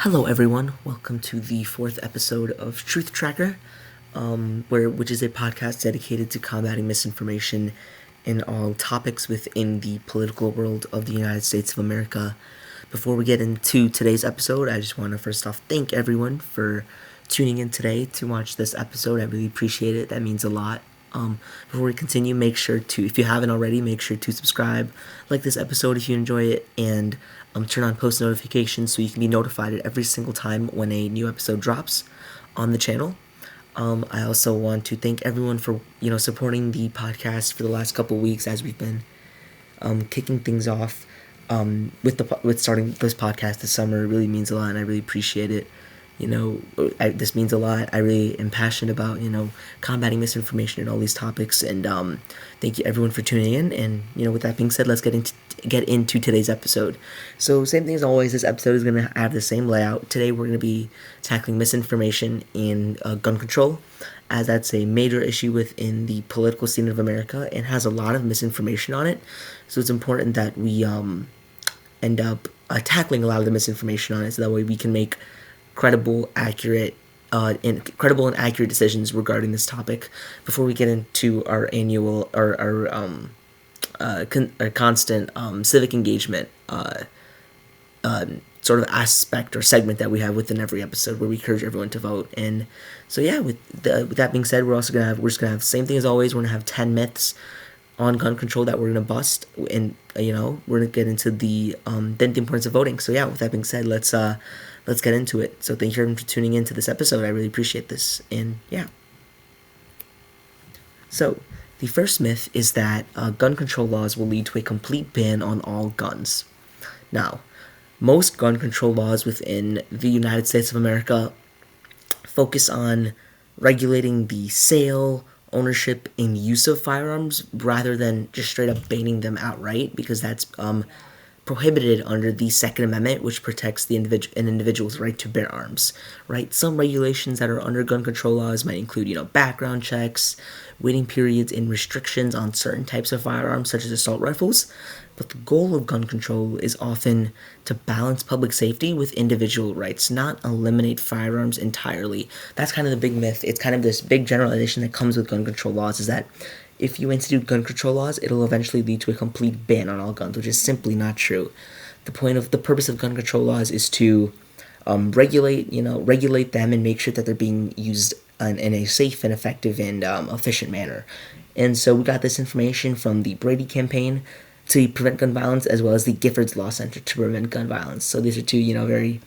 Hello, everyone. Welcome to the fourth episode of Truth Tracker, which is a podcast dedicated to combating misinformation in all topics within the political world of the United States of America. Before we get into today's episode, I just want to first off thank everyone for tuning in today to watch this episode. I really appreciate it. That means a lot. Before we continue, make sure to, if you haven't already, make sure to subscribe, like this episode if you enjoy it, and turn on post notifications so you can be notified at every single time when a new episode drops on the channel. I also want to thank everyone for supporting the podcast for the last couple weeks as we've been kicking things off with starting this podcast this summer. It really means a lot, and I really appreciate it. This means a lot. I really am passionate about combating misinformation and all these topics, and thank you everyone for tuning in. And with that being said, let's get into today's episode. So same thing as always, this episode is going to have the same layout. Today we're going to be tackling misinformation in gun control, as that's a major issue within the political scene of America and has a lot of misinformation on it. So it's important that we end up tackling a lot of the misinformation on it, so that way we can make credible and accurate decisions regarding this topic before we get into our annual our constant civic engagement sort of aspect or segment that we have within every episode, where we encourage everyone to vote. And so yeah, with that being said, we're just gonna have the same thing as always. We're gonna have 10 myths on gun control that we're gonna bust, and we're gonna get into the importance of voting. So yeah, with that being said, let's get into it. So thank you everyone for tuning in to this episode. I really appreciate this. And yeah. So the first myth is that gun control laws will lead to a complete ban on all guns. Now, most gun control laws within the United States of America focus on regulating the sale, ownership, and use of firearms rather than just straight up banning them outright, because that's prohibited under the Second Amendment, which protects an individual's right to bear arms. Right? Some regulations that are under gun control laws might include, background checks, waiting periods, and restrictions on certain types of firearms, such as assault rifles. But the goal of gun control is often to balance public safety with individual rights, not eliminate firearms entirely. That's kind of the big myth. It's kind of this big generalization that comes with gun control laws, is that if you institute gun control laws, it'll eventually lead to a complete ban on all guns, which is simply not true. The purpose of gun control laws is to regulate them and make sure that they're being used in a safe and effective and efficient manner. And so we got this information from the Brady campaign to prevent gun violence, as well as the Giffords Law Center to prevent gun violence. So these are two, very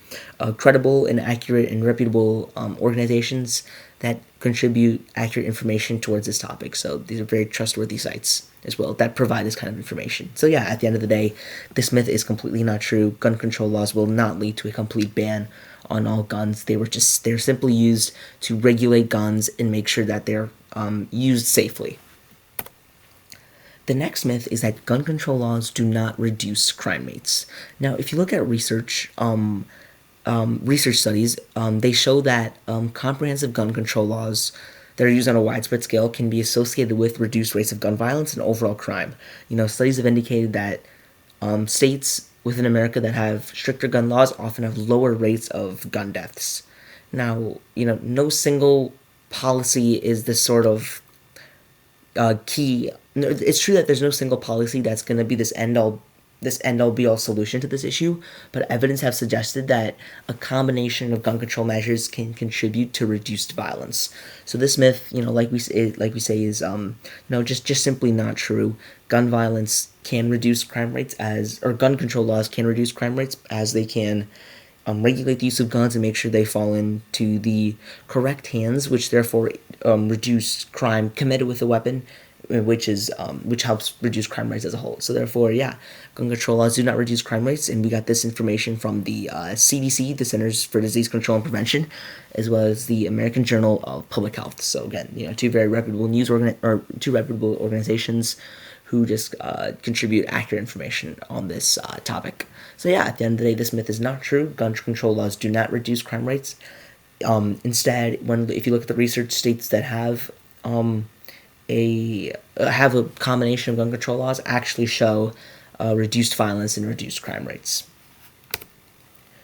credible and accurate and reputable organizations that contribute accurate information towards this topic. So these are very trustworthy sites as well that provide this kind of information. So yeah, at the end of the day, this myth is completely not true. Gun control laws will not lead to a complete ban on all guns. They're simply used to regulate guns and make sure that they're used safely. The next myth is that gun control laws do not reduce crime rates. Now, if you look at research studies, they show that comprehensive gun control laws that are used on a widespread scale can be associated with reduced rates of gun violence and overall crime. Studies have indicated that states within America that have stricter gun laws often have lower rates of gun deaths. Now, no single policy is this sort of key. It's true that there's no single policy that's going to be this end all be all solution to this issue, but evidence have suggested that a combination of gun control measures can contribute to reduced violence. So this myth, like we say, is just simply not true. Gun violence can reduce crime rates or gun control laws can reduce crime rates, as they can regulate the use of guns and make sure they fall into the correct hands, which therefore reduce crime committed with a weapon, which helps reduce crime rates as a whole. So therefore, yeah, gun control laws do not reduce crime rates, and we got this information from the CDC, the Centers for Disease Control and Prevention, as well as the American Journal of Public Health. So again, two very reputable two reputable organizations who just contribute accurate information on this topic. So yeah, at the end of the day, this myth is not true. Gun control laws do not reduce crime rates. Instead, if you look at the research, states that have a combination of gun control laws actually show reduced violence and reduced crime rates.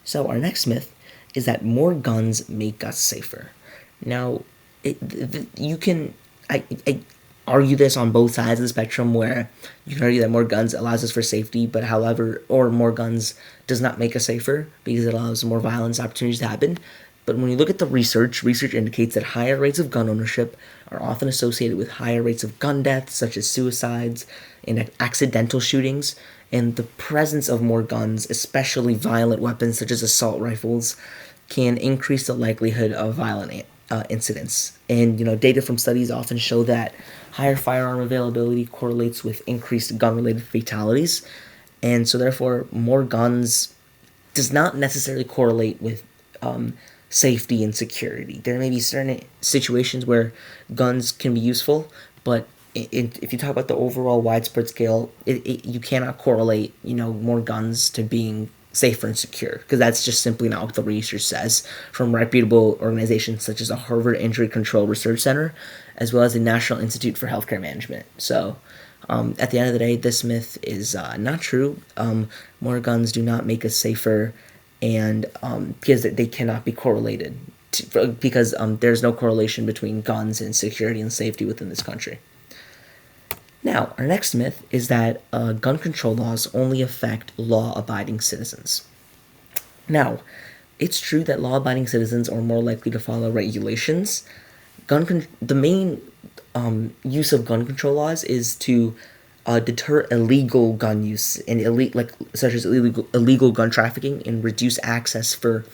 So our next myth is that more guns make us safer. Now, you can I argue this on both sides of the spectrum, where you can argue that more guns allows us for safety, but however, or more guns does not make us safer because it allows more violence opportunities to happen. But when you look at the research indicates that higher rates of gun ownership are often associated with higher rates of gun deaths, such as suicides and accidental shootings. And the presence of more guns, especially violent weapons such as assault rifles, can increase the likelihood of violent incidents. And data from studies often show that higher firearm availability correlates with increased gun-related fatalities, and so therefore more guns does not necessarily correlate with safety and security. There may be certain situations where guns can be useful, but if you talk about the overall widespread scale, you cannot correlate more guns to being safer and secure, because that's just simply not what the research says from reputable organizations such as the Harvard Injury Control Research Center, as well as the National Institute for Healthcare Management. So at the end of the day, this myth is not true. More guns do not make us safer, and because they cannot be correlated because there's no correlation between guns and security and safety within this country. Now, our next myth is that gun control laws only affect law-abiding citizens. Now, it's true that law-abiding citizens are more likely to follow regulations. The main use of gun control laws is to deter illegal gun use and such as illegal gun trafficking, and reduce access for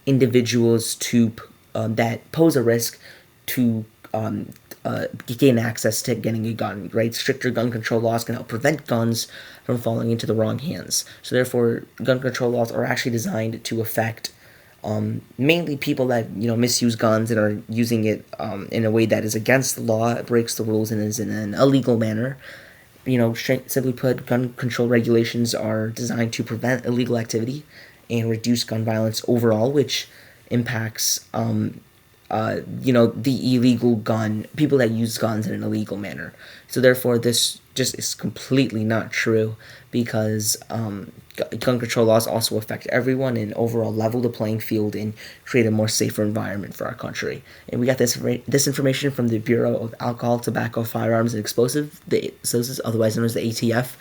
individuals to that pose a risk to gain access to getting a gun. Right, stricter gun control laws can help prevent guns from falling into the wrong hands. So therefore, gun control laws are actually designed to affect mainly people that misuse guns and are using it in a way that is against the law, breaks the rules, and is in an illegal manner. Simply put, gun control regulations are designed to prevent illegal activity and reduce gun violence overall, which impacts the illegal gun people that use guns in an illegal manner. So therefore, this just is completely not true, because gun control laws also affect everyone and overall level the playing field and create a more safer environment for our country. And we got this information from the Bureau of Alcohol, Tobacco, Firearms, and Explosives, otherwise known as the ATF,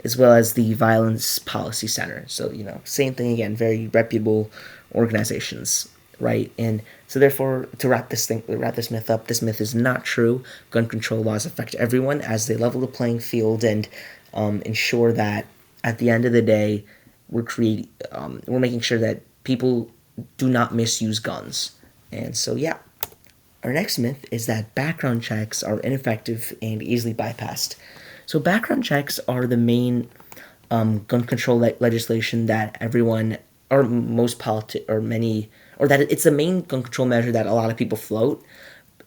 as well as the Violence Policy Center. So same thing again, very reputable organizations, right? And so therefore, to wrap this myth up, this myth is not true. Gun control laws affect everyone as they level the playing field and ensure that at the end of the day, we're making sure that people do not misuse guns. And so yeah, our next myth is that background checks are ineffective and easily bypassed. So background checks are the main gun control legislation that everyone, or most or that it's the main gun control measure that a lot of people float.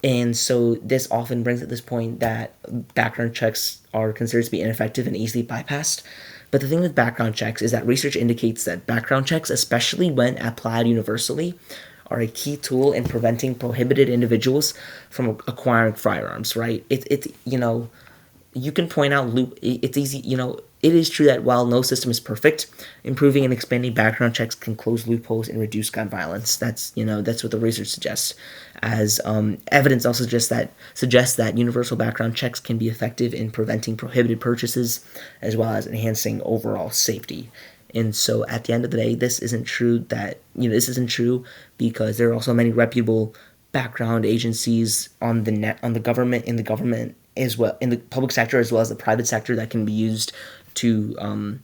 And so this often brings at this point that background checks are considered to be ineffective and easily bypassed. But the thing with background checks is that research indicates that background checks, especially when applied universally, are a key tool in preventing prohibited individuals from acquiring firearms, right? You can point out it's easy, it is true that while no system is perfect, improving and expanding background checks can close loopholes and reduce gun violence. That's what the research suggests. As evidence also suggests that universal background checks can be effective in preventing prohibited purchases, as well as enhancing overall safety. And so, at the end of the day, this isn't true. Because there are also many reputable background agencies on the government, in the government as well, in the public sector as well as the private sector, that can be used to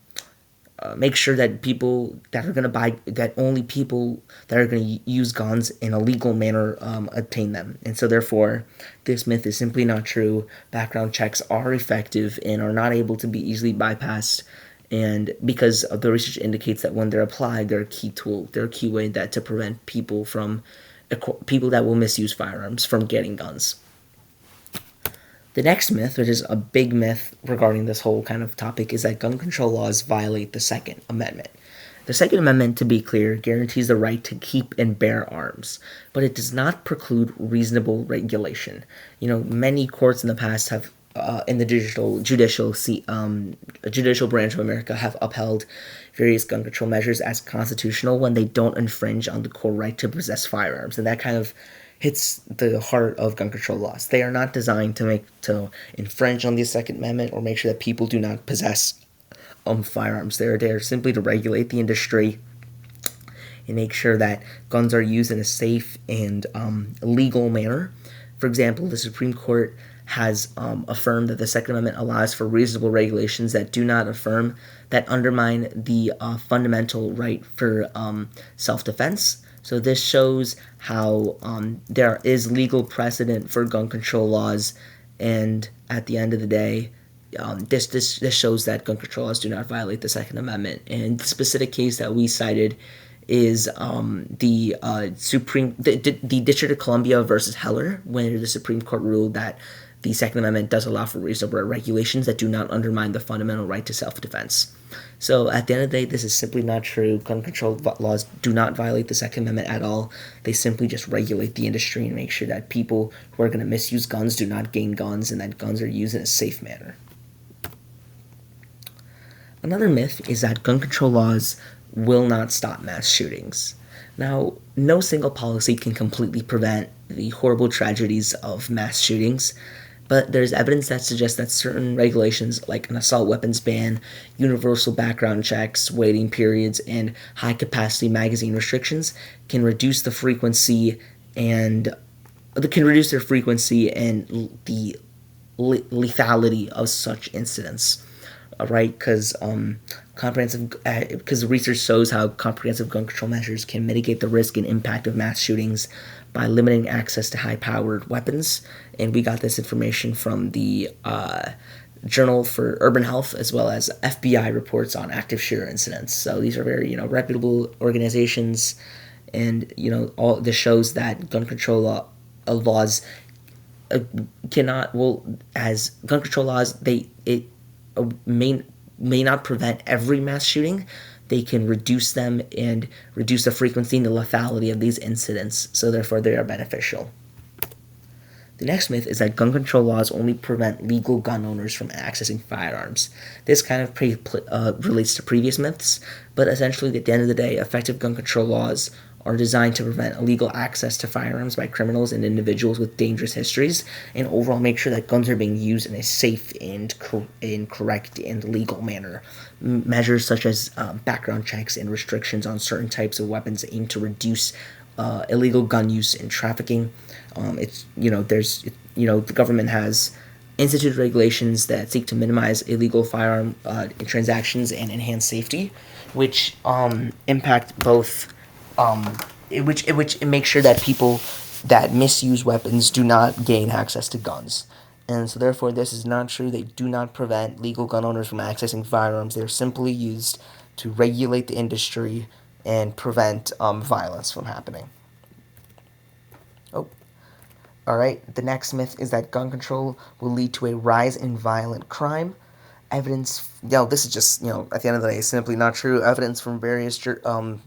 make sure that people that are going to only people that are going to use guns in a legal manner obtain them. And so therefore, this myth is simply not true. Background checks are effective and are not able to be easily bypassed. And because the research indicates that when they're applied, they're a key tool. They're a key way to prevent people that will misuse firearms from getting guns. The next myth, which is a big myth regarding this whole kind of topic, is that gun control laws violate the Second Amendment. The Second Amendment, to be clear, guarantees the right to keep and bear arms, but it does not preclude reasonable regulation. Many courts in the past have, in the judicial branch of America, have upheld various gun control measures as constitutional when they don't infringe on the core right to possess firearms. And that kind of hits the heart of gun control laws. They are not designed to infringe on the Second Amendment or make sure that people do not possess firearms. They're there simply to regulate the industry and make sure that guns are used in a safe and legal manner. For example, the Supreme Court has affirmed that the Second Amendment allows for reasonable regulations that do not undermine the fundamental right for self-defense. So this shows how there is legal precedent for gun control laws, and at the end of the day, this shows that gun control laws do not violate the Second Amendment. And the specific case that we cited is the District of Columbia versus Heller, where the Supreme Court ruled that the Second Amendment does allow for reasonable regulations that do not undermine the fundamental right to self-defense. So at the end of the day, this is simply not true. Gun control laws do not violate the Second Amendment at all. They simply just regulate the industry and make sure that people who are going to misuse guns do not gain guns and that guns are used in a safe manner. Another myth is that gun control laws will not stop mass shootings. Now, no single policy can completely prevent the horrible tragedies of mass shootings, but there's evidence that suggests that certain regulations, like an assault weapons ban, universal background checks, waiting periods, and high-capacity magazine restrictions, can reduce the frequency and the lethality of such incidents. Right, because research shows how comprehensive gun control measures can mitigate the risk and impact of mass shootings by limiting access to high-powered weapons. And we got this information from the Journal for Urban Health, as well as FBI reports on active shooter incidents. So these are very reputable organizations, and all this shows that gun control laws as gun control laws may not prevent every mass shooting. They can reduce them and reduce the frequency and the lethality of these incidents, so therefore they are beneficial. The next myth is that gun control laws only prevent legal gun owners from accessing firearms. This kind of relates to previous myths, but essentially at the end of the day, effective gun control laws are designed to prevent illegal access to firearms by criminals and individuals with dangerous histories, and overall make sure that guns are being used in a safe and correct and legal manner. Measures such as background checks and restrictions on certain types of weapons aim to reduce illegal gun use and trafficking. The government has instituted regulations that seek to minimize illegal firearm transactions and enhance safety, which impact both. Which makes sure that people that misuse weapons do not gain access to guns. And so therefore this is not true. They do not prevent legal gun owners from accessing firearms. They're simply used to regulate the industry and prevent violence from happening. Alright, the next myth is that gun control will lead to a rise in violent crime. Evidence, this is just, at the end of the day, simply not true. Evidence from various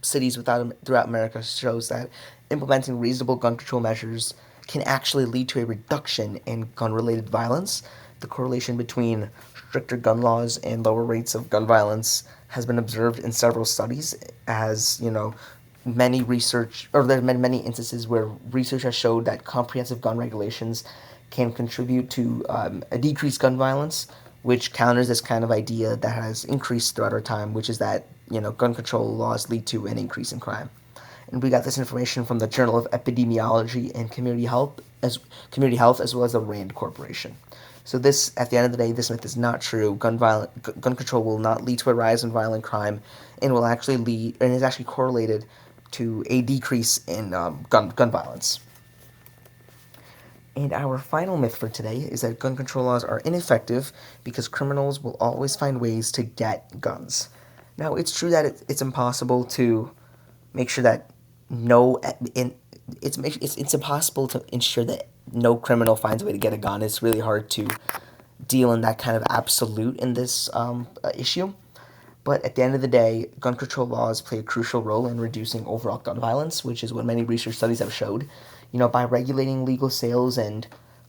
cities throughout America shows that implementing reasonable gun control measures can actually lead to a reduction in gun-related violence. The correlation between stricter gun laws and lower rates of gun violence has been observed in several studies, as, there have been many instances where research has showed that comprehensive gun regulations can contribute to a decreased gun violence, which counters this kind of idea that has increased throughout our time, which is that, gun control laws lead to an increase in crime. And we got this information from the Journal of Epidemiology and Community Health, as well as the RAND Corporation. So this, at the end of the day, this myth is not true. Gun control will not lead to a rise in violent crime, and is actually correlated to a decrease in gun violence. And our final myth for today is that gun control laws are ineffective because criminals will always find ways to get guns. Now, it's true that it's impossible to make sure that it's impossible to ensure that no criminal finds a way to get a gun. It's really hard to deal in that kind of absolute in this issue. But at the end of the day, gun control laws play a crucial role in reducing overall gun violence, which is what many research studies have showed. By regulating legal sales and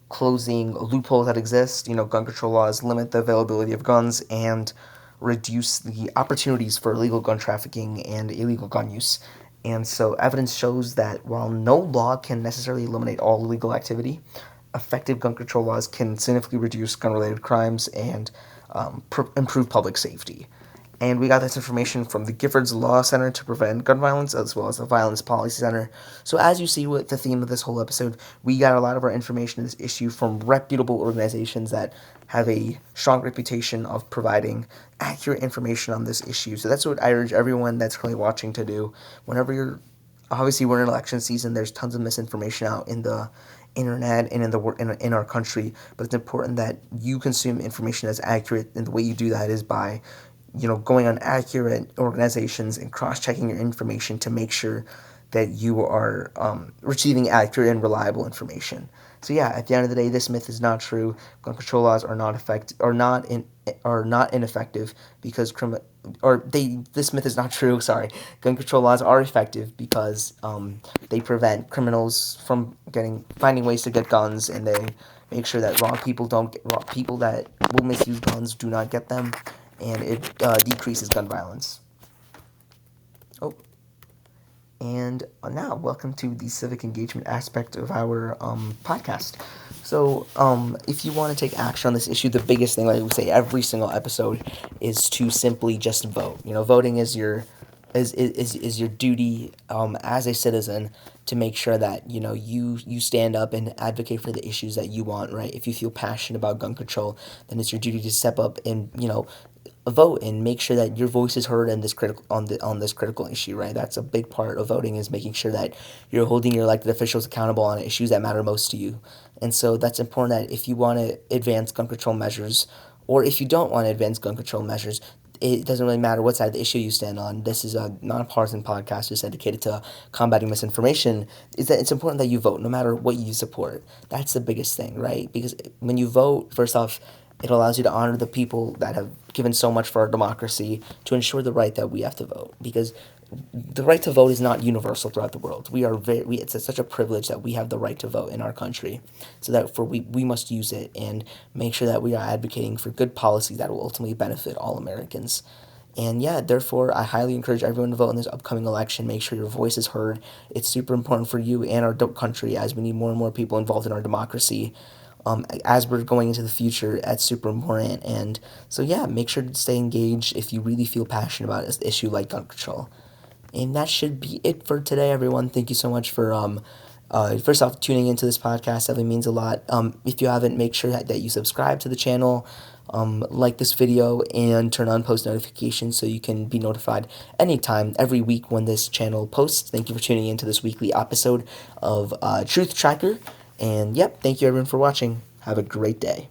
closing loopholes that exist, gun control laws limit the availability of guns and reduce the opportunities for illegal gun trafficking and illegal gun use. And so evidence shows that while no law can necessarily eliminate all illegal activity, effective gun control laws can significantly reduce gun-related crimes and improve public safety. And we got this information from the Giffords Law Center to Prevent Gun Violence, as well as the Violence Policy Center. So as you see with the theme of this whole episode, we got a lot of our information in this issue from reputable organizations that have a strong reputation of providing accurate information on this issue. So that's what I urge everyone that's currently watching to do. Whenever you're, obviously we're in election season, there's tons of misinformation out in the internet and in our country, but it's important that you consume information that's accurate, and the way you do that is by going on accurate organizations and cross-checking your information to make sure that you are receiving accurate and reliable information. So yeah, at the end of the day, this myth is not true. Gun control laws are not ineffective because this myth is not true. Sorry, gun control laws are effective because they prevent criminals from finding ways to get guns, and they make sure that wrong people that will misuse guns do not get them, and it decreases gun violence. Oh, and now welcome to the civic engagement aspect of our podcast. So, if you want to take action on this issue, the biggest thing, like we say every single episode, is to simply just vote. Voting is is your duty as a citizen to make sure that you stand up and advocate for the issues that you want. Right? If you feel passionate about gun control, then it's your duty to step up and vote and make sure that your voice is heard in this critical issue. Right? That's a big part of voting, is making sure that you're holding your elected officials accountable on issues that matter most to you. And so that's important, that if you want to advance gun control measures, or if you don't want to advance gun control measures, it doesn't really matter what side of the issue you stand on. This is a nonpartisan podcast just dedicated to combating misinformation. Is that it's important that you vote no matter what you support. That's the biggest thing, right? Because when you vote, first off, it allows you to honor the people that have given so much for our democracy, to ensure the right that we have to vote. Because the right to vote is not universal throughout the world. It's such a privilege that we have the right to vote in our country. So that we must use it and make sure that we are advocating for good policies that will ultimately benefit all Americans. And yeah, therefore, I highly encourage everyone to vote in this upcoming election. Make sure your voice is heard. It's super important for you and our country, as we need more and more people involved in our democracy. As we're going into the future, that's super important. And so yeah, make sure to stay engaged if you really feel passionate about this issue like gun control. And that should be it for today, everyone. Thank you so much for first off, tuning into this podcast. That really means a lot. If you haven't, make sure that you subscribe to the channel, like this video, and turn on post notifications so you can be notified anytime, every week, when this channel posts. Thank you for tuning into this weekly episode of Truth Tracker. And yep, thank you everyone for watching. Have a great day.